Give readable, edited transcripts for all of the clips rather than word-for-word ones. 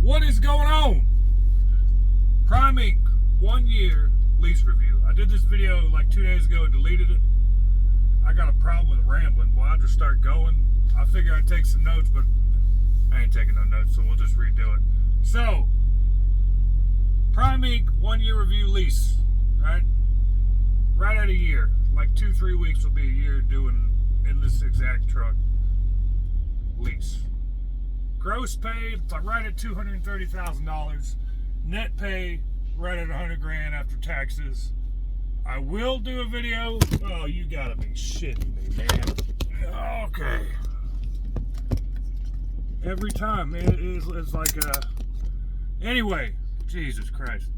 What is going on? Prime Inc. 1 year lease review. I did this video like 2 days ago and deleted it. I got a problem with rambling. Well, I just start going. I figure I'd take some notes, but I ain't taking no notes, so we'll just redo it. So, Prime Inc. 1 year review lease, right? Right at a year. Like 2-3 weeks will be a year doing in this exact truck lease. Gross pay right at $230,000. Net pay right at $100,000 after taxes. I will do a video. Oh, you gotta be shitting me, man. Okay. Every time it's like a. Anyway, Jesus Christ.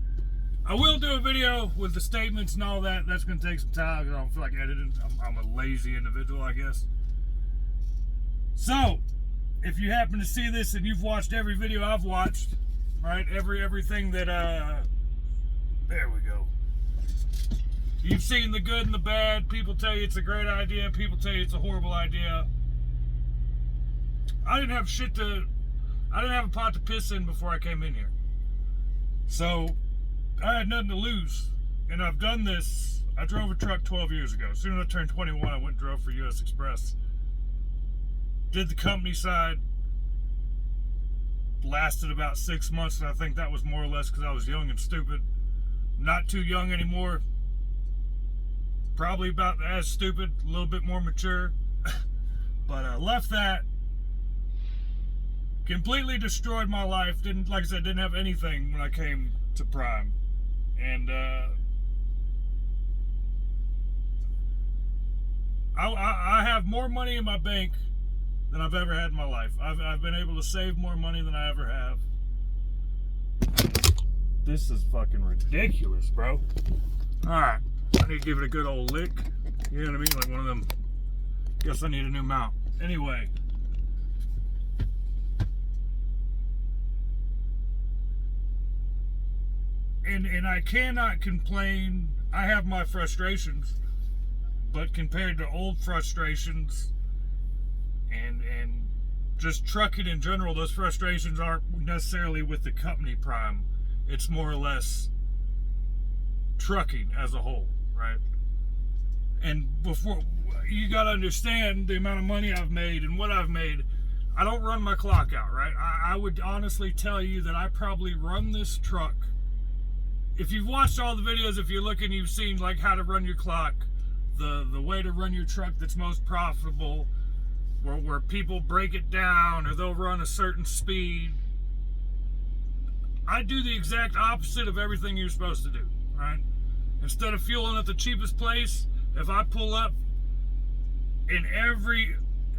I will do a video with the statements and all that. That's gonna take some time because I don't feel like editing. I'm a lazy individual, I guess. So, if you happen to see this and you've watched every video I've watched, right? Everything that there we go. You've seen the good and the bad. People tell you it's a great idea. People tell you it's a horrible idea. I didn't have a pot to piss in before I came in here. So, I had nothing to lose. And I've done this. I drove a truck 12 years ago. As soon as I turned 21, I went and drove for US Express. Did the company side. Lasted about 6 months, and I think that was more or less because I was young and stupid. Not too young anymore. Probably about as stupid, a little bit more mature. But I left that. Completely destroyed my life. Didn't, like I said, didn't have anything when I came to Prime. And I have more money in my bank than I've ever had in my life. I've been able to save more money than I ever have. This is fucking ridiculous, bro. Alright, I need to give it a good old lick. You know what I mean? Like one of them. Guess I need a new mount. Anyway. And I cannot complain. I have my frustrations. But compared to old frustrations and just trucking in general, those frustrations aren't necessarily with the company Prime. It's more or less trucking as a whole, right? And before, you got to understand the amount of money I've made and what I've made. I don't run my clock out, right? I would honestly tell you that I probably run this truck. If you've watched all the videos, if you're looking, you've seen like how to run your clock, the way to run your truck that's most profitable, where people break it down or they'll run a certain speed. I do the exact opposite of everything you're supposed to do, right? Instead of fueling at the cheapest place, if I pull up in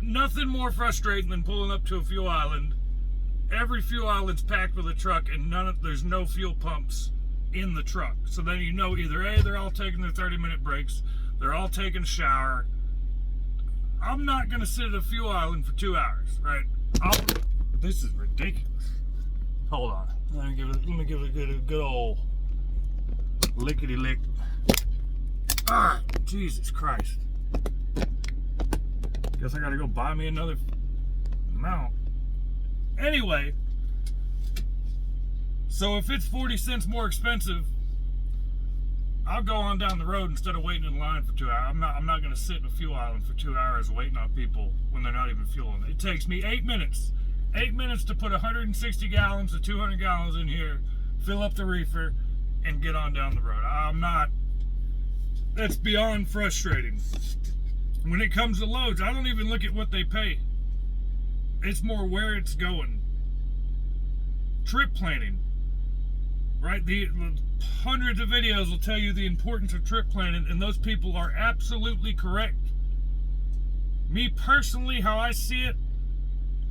nothing more frustrating than pulling up to a fuel island. Every fuel island's packed with a truck and there's no fuel pumps in the truck. So then you know either A, they're all taking their 30-minute breaks, they're all taking a shower. I'm not gonna sit at a fuel island for 2 hours, right? This is ridiculous. Hold on. Let me give it a good old lickety lick. Ah, Jesus Christ. Guess I gotta go buy me another mount. Anyway, so if it's 40 cents more expensive, I'll go on down the road instead of waiting in line for 2 hours. I'm not going to sit in a fuel island for 2 hours waiting on people when they're not even fueling. It takes me 8 minutes. 8 minutes to put 160 gallons to 200 gallons in here, fill up the reefer, and get on down the road. That's beyond frustrating. When it comes to loads, I don't even look at what they pay. It's more where it's going. Trip planning. Right, the hundreds of videos will tell you the importance of trip planning, and those people are absolutely correct. Me personally, how I see it,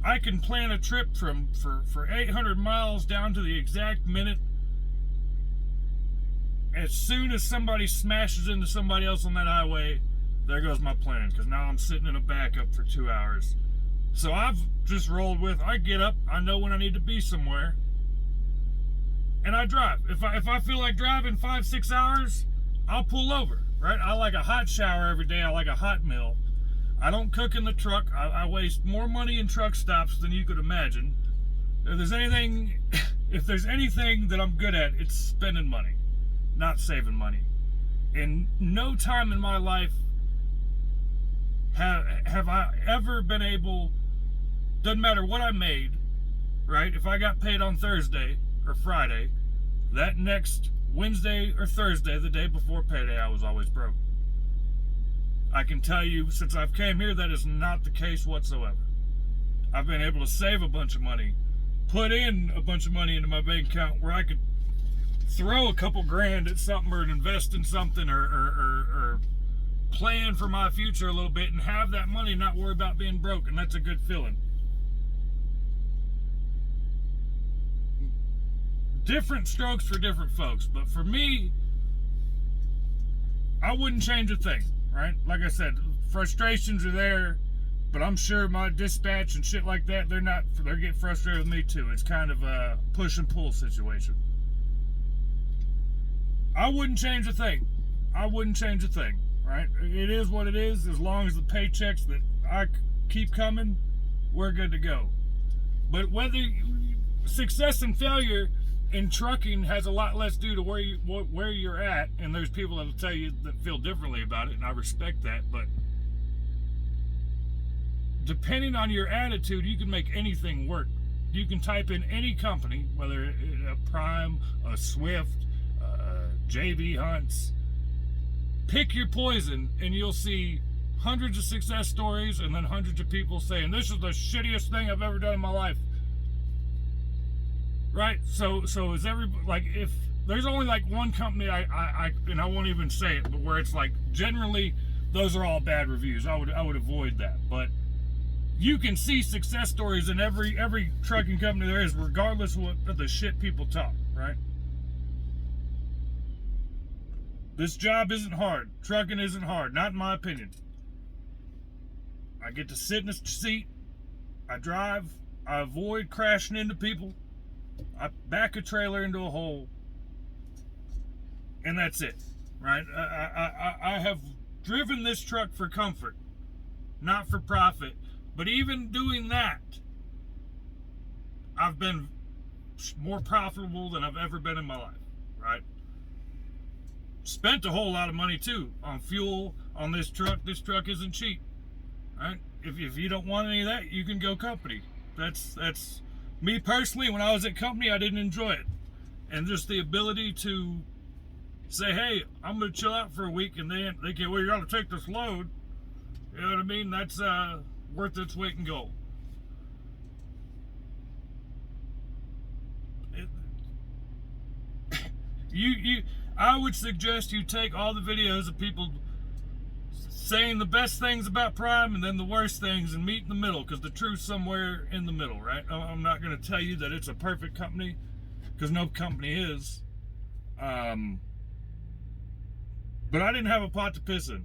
I can plan a trip for 800 miles down to the exact minute. As soon as somebody smashes into somebody else on that highway, there goes my plan, because now I'm sitting in a backup for 2 hours. So I've just rolled with, I get up, I know when I need to be somewhere, and I drive. If I feel like driving 5-6 hours, I'll pull over, right? I like a hot shower every day. I like a hot meal. I don't cook in the truck. I waste more money in truck stops than you could imagine. If there's anything that I'm good at, it's spending money, not saving money. And no time in my life have I ever been able, doesn't matter what I made, right? If I got paid on Thursday or Friday, that next Wednesday or Thursday, the day before payday, I was always broke. I can tell you, since I've came here, that is not the case whatsoever. I've been able to save a bunch of money, put in a bunch of money into my bank account where I could throw a couple grand at something or invest in something or plan for my future a little bit and have that money, not worry about being broke, and that's a good feeling. Different strokes for different folks, but for me, I wouldn't change a thing, right? Like I said, frustrations are there, but I'm sure my dispatch and shit like that, they're getting frustrated with me too. It's kind of a push and pull situation. I wouldn't change a thing. Right? It is what it is. As long as the paychecks that I keep coming, we're good to go. But whether success and failure in trucking has a lot less to do to where you're at, and there's people that'll tell you that feel differently about it, and I respect that. But depending on your attitude, you can make anything work. You can type in any company, whether a Prime, a Swift, JB Hunts. Pick your poison, and you'll see hundreds of success stories and then hundreds of people saying, this is the shittiest thing I've ever done in my life. Right? So is everybody, like, if there's only like one company and I won't even say it, but where it's like generally those are all bad reviews. I would avoid that. But you can see success stories in every trucking company there is, regardless of what the shit people talk, right? This job isn't hard. Trucking isn't hard, not in my opinion. I get to sit in a seat, I drive, I avoid crashing into people, I back a trailer into a hole, and that's it, right? I have driven this truck for comfort, not for profit. But even doing that, I've been more profitable than I've ever been in my life, right? Spent a whole lot of money too on fuel on this truck. This truck isn't cheap, right? If you don't want any of that, you can go company. That's me personally. When I was at company, I didn't enjoy it, and just the ability to say, hey, I'm gonna chill out for a week, and then they can, well, you gotta take this load. You know what I mean? That's worth its weight in gold. I would suggest you take all the videos of people saying the best things about Prime and then the worst things and meet in the middle, because the truth's somewhere in the middle, right? I'm not going to tell you that it's a perfect company, because no company is. But I didn't have a pot to piss in.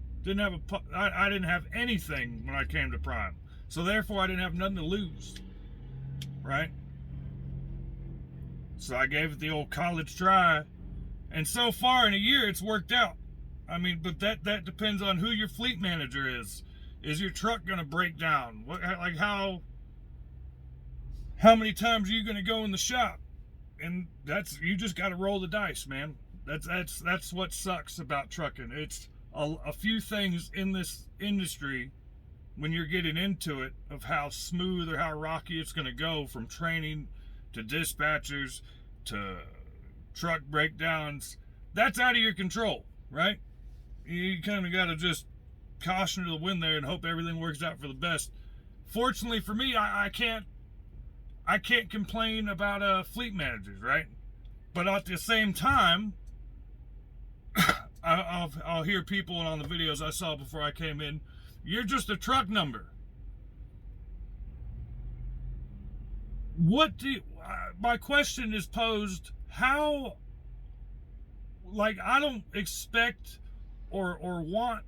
I didn't have anything when I came to Prime. So therefore I didn't have nothing to lose, right? So I gave it the old college try. And so far in a year, it's worked out. I mean, but that depends on who your fleet manager is. Is your truck going to break down? Like how many times are you going to go in the shop? And you just got to roll the dice, man. That's what sucks about trucking. It's a few things in this industry when you're getting into it of how smooth or how rocky it's going to go, from training to dispatchers to truck breakdowns. That's out of your control, right? You kind of got to just caution to the wind there and hope everything works out for the best. Fortunately for me, I can't complain about fleet managers, right? But at the same time, I'll hear people on the videos I saw before I came in, you're just a truck number. My question is posed, how, like, I don't expect or want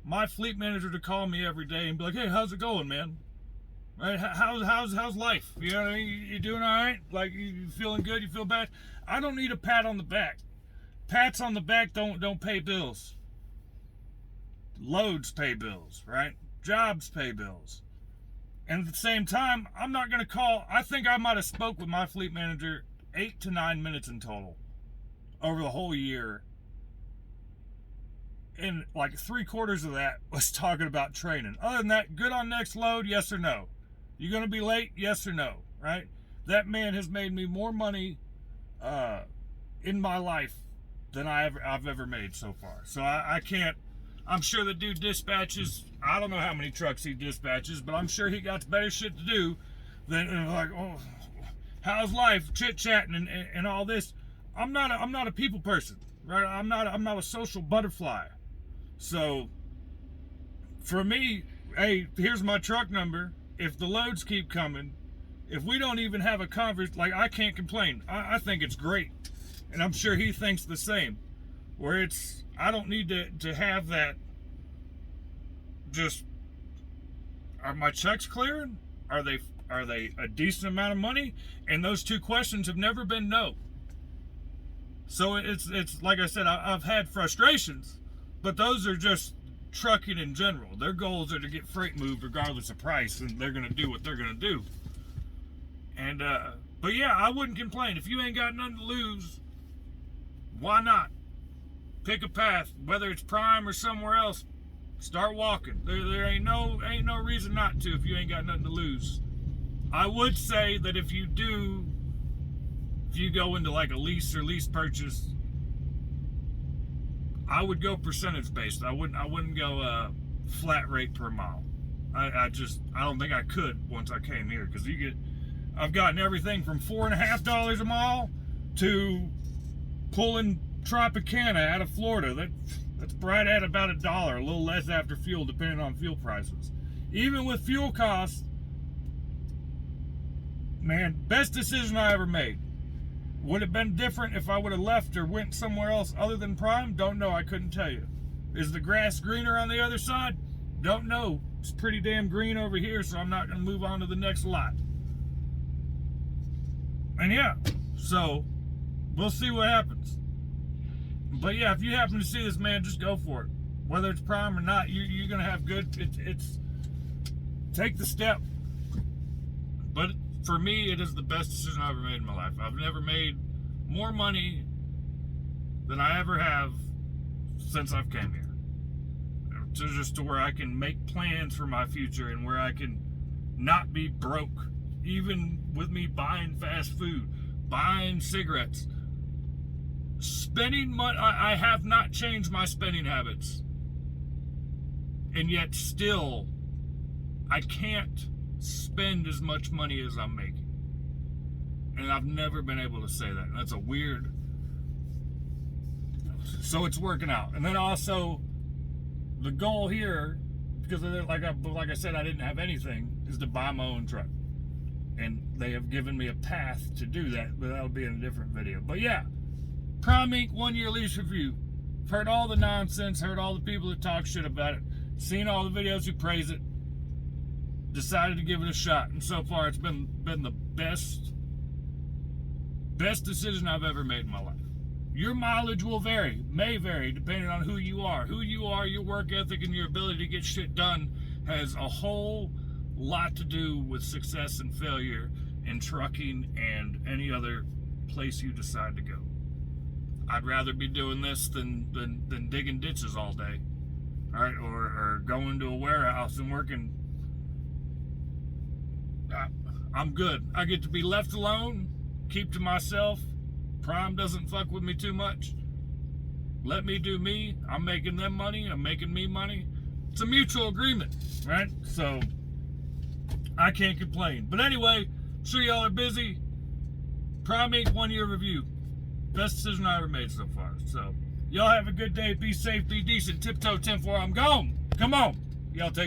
my fleet manager to call me every day and be like, hey, how's it going, man? Right? How's life? You know what I mean? You doing all right? Like, you feeling good? You feel bad? I don't need a pat on the back. Pats on the back don't pay bills. Loads pay bills, right? Jobs pay bills. And at the same time, I'm not going to call. I think I might have spoke with my fleet manager 8 to 9 minutes in total over the whole year. And like 3/4 of that was talking about training. Other than that, good on next load, yes or no? You going to be late, yes or no? Right? That man has made me more money in my life than I've ever made so far. So I can't. I'm sure the dude dispatches. I don't know how many trucks he dispatches, but I'm sure he got better shit to do than like, oh, how's life, chit chatting and all this. I'm not a people person, right? I'm not a social butterfly. So for me, hey, here's my truck number. If the loads keep coming, if we don't even have a conversation, like, I can't complain. I think it's great, and I'm sure he thinks the same. Where it's, I don't need to have that. Just, are my checks clearing? Are they a decent amount of money? And those two questions have never been no. So it's like I said, I've had frustrations, but those are just trucking in general. Their goals are to get freight moved regardless of price, and they're gonna do what they're gonna do. And but yeah, I wouldn't complain. If you ain't got nothing to lose, why not? Pick a path, whether it's Prime or somewhere else. Start walking. There ain't no reason not to if you ain't got nothing to lose. I would say that if you go into like a lease or lease purchase, I would go percentage based. I wouldn't go flat rate per mile. I don't think I could once I came here, because I've gotten everything from $4.50 a mile to pulling Tropicana out of Florida. That's right at about $1, a little less after fuel, depending on fuel prices. Even with fuel costs, man, best decision I ever made. Would it have been different if I would have left or went somewhere else other than Prime? Don't know. I couldn't tell you. Is the grass greener on the other side? Don't know. It's pretty damn green over here, so I'm not going to move on to the next lot. And yeah, so we'll see what happens. But yeah, if you happen to see this, man, just go for it. Whether it's Prime or not, you're going to have good. It's take the step. But for me, it is the best decision I've ever made in my life. I've never made more money than I ever have since I've came here. Just to where I can make plans for my future and where I can not be broke. Even with me buying fast food, buying cigarettes, spending money. I have not changed my spending habits. And yet still, I can't spend as much money as I'm making. And I've never been able to say that. And that's a weird. So it's working out. And then also, the goal here, because like I said, I didn't have anything, is to buy my own truck. And they have given me a path to do that, but that'll be in a different video. But yeah, Prime Inc. 1-year lease review. Heard all the nonsense, heard all the people that talk shit about it, seen all the videos who praise it, decided to give it a shot. And so far, it's been the best decision I've ever made in my life. Your mileage will may vary, depending on who you are. Who you are, your work ethic, and your ability to get shit done has a whole lot to do with success and failure in trucking and any other place you decide to go. I'd rather be doing this than digging ditches all day, all right, or going to a warehouse and working. I'm good. I get to be left alone, keep to myself. Prime doesn't fuck with me too much. Let me do me. I'm making them money. I'm making me money. It's a mutual agreement, right? So I can't complain. But anyway, I'm sure y'all are busy. Prime Inc. 1-year review. Best decision I ever made so far. So y'all have a good day. Be safe. Be decent. Tiptoe 10-4. I'm gone. Come on. Y'all take